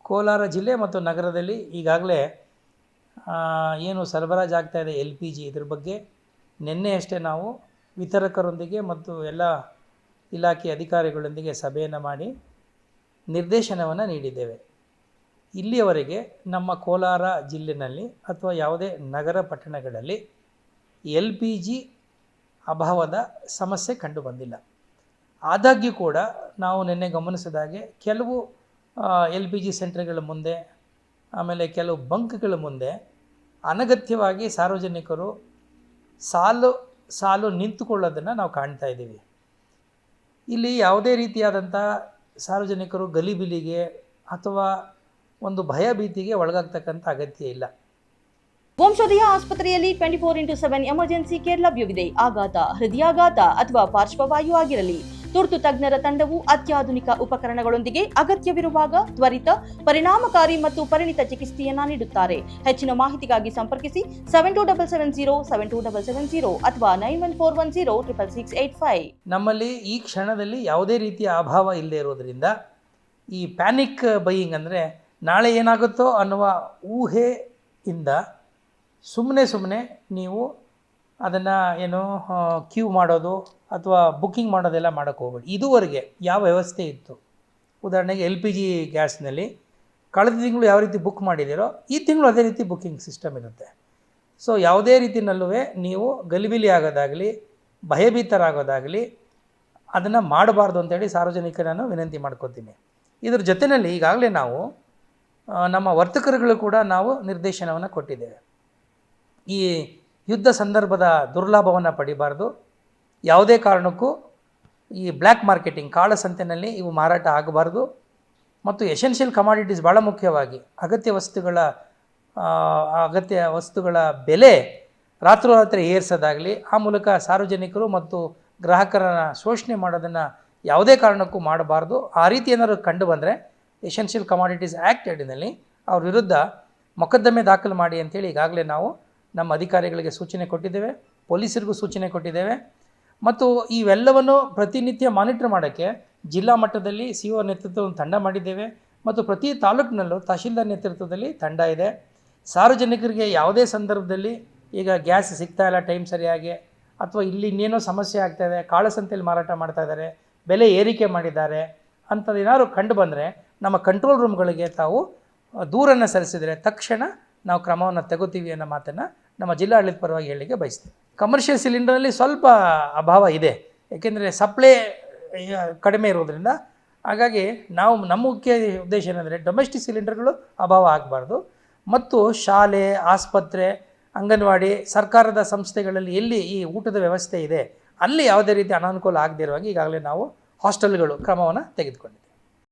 ಕೋಲಾರ ಜಿಲ್ಲೆ ಮತ್ತು ನಗರದಲ್ಲಿ ಈಗಾಗಲೇ ಏನು ಸರಬರಾಜು ಆಗ್ತಾ ಇದೆ LPG, ಇದ್ರ ಬಗ್ಗೆ ನಿನ್ನೆಯಷ್ಟೇ ನಾವು ವಿತರಕರೊಂದಿಗೆ ಮತ್ತು ಎಲ್ಲ ಇಲಾಖೆ ಅಧಿಕಾರಿಗಳೊಂದಿಗೆ ಸಭೆಯನ್ನು ಮಾಡಿ ನಿರ್ದೇಶನವನ್ನು ನೀಡಿದ್ದೇವೆ. ಇಲ್ಲಿಯವರೆಗೆ ನಮ್ಮ ಕೋಲಾರ ಜಿಲ್ಲೆಯಲ್ಲಿ ಅಥವಾ ಯಾವುದೇ ನಗರ ಪಟ್ಟಣಗಳಲ್ಲಿ LPG ಅಭಾವದ ಸಮಸ್ಯೆ ಕಂಡು ಬಂದಿಲ್ಲ. ಆದಾಗ್ಯೂ ಕೂಡ ನಾವು ನಿನ್ನೆ ಗಮನಿಸಿದಾಗೆ ಕೆಲವು LPG ಸೆಂಟರ್ಗಳ ಮುಂದೆ, ಆಮೇಲೆ ಕೆಲವು ಬಂಕ್ಗಳ ಮುಂದೆ ಅನಗತ್ಯವಾಗಿ ಸಾರ್ವಜನಿಕರು ಸಾಲು ನಿಂತುಕೊಳ್ಳೋದನ್ನು ನಾವು ಕಾಣ್ತಾ ಇದ್ದೀವಿ. ಇಲ್ಲಿ ಯಾವುದೇ ರೀತಿಯಾದಂಥ ಸಾರ್ವಜನಿಕರು ಗಲಿಬಿಲಿಗೆ ಅಥವಾ ಒಂದು ಭಯಭೀತಿಗೆ ಒಳಗಾಗ್ತಕ್ಕಂಥ ಅಗತ್ಯ ಇಲ್ಲ. ವಂಶೋದಯ ಆಸ್ಪತ್ರೆಯಲ್ಲಿ 24x7 ಎಮರ್ಜೆನ್ಸಿ ಕೇರ್ ಲಭ್ಯವಿದೆ. ಆಘಾತ, ಹೃದಯಾಘಾತ ಅಥವಾ ಪಾರ್ಶ್ವವಾಯು ಆಗಿರಲಿ, ತುರ್ತು ತಜ್ಞರ ತಂಡವು ಅತ್ಯಾಧುನಿಕ ಉಪಕರಣಗಳೊಂದಿಗೆ ಅಗತ್ಯವಿರುವಾಗ ತ್ವರಿತ, ಪರಿಣಾಮಕಾರಿ ಮತ್ತು ಪರಿಣಿತ ಚಿಕಿತ್ಸೆಯನ್ನು ನೀಡುತ್ತಾರೆ. ಹೆಚ್ಚಿನ ಮಾಹಿತಿಗಾಗಿ ಸಂಪರ್ಕಿಸಿ 7277072770 ಅಥವಾ 9141066685. ನಮ್ಮಲ್ಲಿ ಈ ಕ್ಷಣದಲ್ಲಿ ಯಾವುದೇ ರೀತಿಯ ಅಭಾವ ಇಲ್ಲದೆ ಇರೋದ್ರಿಂದ ಈ ಪ್ಯಾನಿಕ್ ಬೈಯಿಂಗ್ ಅಂದರೆ ನಾಳೆ ಏನಾಗುತ್ತೋ ಅನ್ನುವ ಊಹೆಯಿಂದ ಸುಮ್ಮನೆ ನೀವು ಅದನ್ನು ಕ್ಯೂ ಮಾಡೋದು ಅಥವಾ ಬುಕ್ಕಿಂಗ್ ಮಾಡೋದೆಲ್ಲ ಮಾಡೋಕ್ಕೆ ಹೋಗಬೇಡಿ. ಇದುವರೆಗೆ ಯಾವ ವ್ಯವಸ್ಥೆ ಇತ್ತು, ಉದಾಹರಣೆಗೆ LPG ಗ್ಯಾಸ್ನಲ್ಲಿ ಕಳೆದ ತಿಂಗಳು ಯಾವ ರೀತಿ ಬುಕ್ ಮಾಡಿದ್ದೀರೋ ಈ ತಿಂಗಳು ಅದೇ ರೀತಿ ಬುಕ್ಕಿಂಗ್ ಸಿಸ್ಟಮ್ ಇರುತ್ತೆ. ಸೊ ಯಾವುದೇ ರೀತಿಯಲ್ಲೂ ನೀವು ಗಲಿಬಿಲಿ ಆಗೋದಾಗಲಿ, ಭಯಭೀತರಾಗೋದಾಗಲಿ ಅದನ್ನು ಮಾಡಬಾರ್ದು ಅಂತೇಳಿ ಸಾರ್ವಜನಿಕರನ್ನು ವಿನಂತಿ ಮಾಡ್ಕೊತೀನಿ. ಇದ್ರ ಜೊತೆಯಲ್ಲಿ ಈಗಾಗಲೇ ನಾವು ನಮ್ಮ ವರ್ತಕರುಗಳು ಕೂಡ ನಾವು ನಿರ್ದೇಶನವನ್ನು ಕೊಟ್ಟಿದ್ದೇವೆ. ಈ ಯುದ್ಧ ಸಂದರ್ಭದ ದುರ್ಲಾಭವನ್ನು ಪಡಿಬಾರ್ದು, ಯಾವುದೇ ಕಾರಣಕ್ಕೂ ಈ ಬ್ಲ್ಯಾಕ್ ಮಾರ್ಕೆಟಿಂಗ್, ಕಾಳಸಂತೆಯಲ್ಲಿ ಇವು ಮಾರಾಟ ಆಗಬಾರ್ದು. ಮತ್ತು ಎಸೆನ್ಷಿಯಲ್ ಕಮಾಡಿಟೀಸ್ ಭಾಳ ಮುಖ್ಯವಾಗಿ ಅಗತ್ಯ ವಸ್ತುಗಳ ಬೆಲೆ ರಾತ್ರೋರಾತ್ರಿ ಏರಿಸೋದಾಗಲಿ, ಆ ಮೂಲಕ ಸಾರ್ವಜನಿಕರು ಮತ್ತು ಗ್ರಾಹಕರನ್ನು ಶೋಷಣೆ ಮಾಡೋದನ್ನು ಯಾವುದೇ ಕಾರಣಕ್ಕೂ ಮಾಡಬಾರ್ದು. ಆ ರೀತಿ ಏನಾದರೂ ಕಂಡು ಬಂದರೆ ಎಸೆನ್ಷಿಯಲ್ ಕಮಾಡಿಟೀಸ್ ಆ್ಯಕ್ಟ್ ಅಡಿನಲ್ಲಿ ಅವ್ರ ವಿರುದ್ಧ ಮೊಕದ್ದಮೆ ದಾಖಲು ಮಾಡಿ ಅಂತೇಳಿ ಈಗಾಗಲೇ ನಾವು ನಮ್ಮ ಅಧಿಕಾರಿಗಳಿಗೆ ಸೂಚನೆ ಕೊಟ್ಟಿದ್ದೇವೆ, ಪೊಲೀಸರಿಗೂ ಸೂಚನೆ ಕೊಟ್ಟಿದ್ದೇವೆ. ಮತ್ತು ಇವೆಲ್ಲವನ್ನು ಪ್ರತಿನಿತ್ಯ ಮಾನಿಟರ್ ಮಾಡೋಕ್ಕೆ ಜಿಲ್ಲಾ ಮಟ್ಟದಲ್ಲಿ CO ನೇತೃತ್ವದ ಒಂದು ತಂಡ ಮಾಡಿದ್ದೇವೆ ಮತ್ತು ಪ್ರತಿ ತಾಲೂಕಿನಲ್ಲೂ ತಹಶೀಲ್ದಾರ್ ನೇತೃತ್ವದಲ್ಲಿ ತಂಡ ಇದೆ. ಸಾರ್ವಜನಿಕರಿಗೆ ಯಾವುದೇ ಸಂದರ್ಭದಲ್ಲಿ ಈಗ ಗ್ಯಾಸ್ ಸಿಗ್ತಾ ಇಲ್ಲ ಟೈಮ್ ಸರಿಯಾಗಿ, ಅಥವಾ ಇಲ್ಲಿ ಇನ್ನೇನೋ ಸಮಸ್ಯೆ ಆಗ್ತಾಯಿದೆ, ಕಾಳಸಂತೆಯಲ್ಲಿ ಮಾರಾಟ ಮಾಡ್ತಾಯಿದ್ದಾರೆ, ಬೆಲೆ ಏರಿಕೆ ಮಾಡಿದ್ದಾರೆ ಅಂಥದ್ದು ಏನಾದ್ರು ಕಂಡು ಬಂದರೆ ನಮ್ಮ ಕಂಟ್ರೋಲ್ ರೂಮ್ಗಳಿಗೆ ತಾವು ದೂರನ್ನು ಸಲ್ಲಿಸಿದರೆ ತಕ್ಷಣ ನಾವು ಕ್ರಮವನ್ನು ತಗೋತೀವಿ ಅನ್ನೋ ಮಾತನ್ನು ನಮ್ಮ ಜಿಲ್ಲಾಡಳಿತ ಪರವಾಗಿ ಹೇಳಲಿಕ್ಕೆ ಬಯಸ್ತೀವಿ. ಕಮರ್ಷಿಯಲ್ ಸಿಲಿಂಡರಲ್ಲಿ ಸ್ವಲ್ಪ ಅಭಾವ ಇದೆ, ಏಕೆಂದರೆ ಸಪ್ಲೈ ಕಡಿಮೆ ಇರೋದರಿಂದ. ಹಾಗಾಗಿ ನಮ್ಮ ಮುಖ್ಯ ಉದ್ದೇಶ ಏನಂದರೆ ಡೊಮೆಸ್ಟಿಕ್ ಸಿಲಿಂಡರ್ಗಳು ಅಭಾವ ಆಗಬಾರ್ದು. ಮತ್ತು ಶಾಲೆ, ಆಸ್ಪತ್ರೆ, ಅಂಗನವಾಡಿ, ಸರ್ಕಾರದ ಸಂಸ್ಥೆಗಳಲ್ಲಿ ಎಲ್ಲಿ ಈ ಊಟದ ವ್ಯವಸ್ಥೆ ಇದೆ ಅಲ್ಲಿ ಯಾವುದೇ ರೀತಿ ಅನಾನುಕೂಲ ಆಗದಿರುವಾಗ ಈಗಾಗಲೇ ನಾವು ಹಾಸ್ಟೆಲ್ಗಳು ಕ್ರಮವನ್ನು ತೆಗೆದುಕೊಂಡಿದ್ದೇವೆ.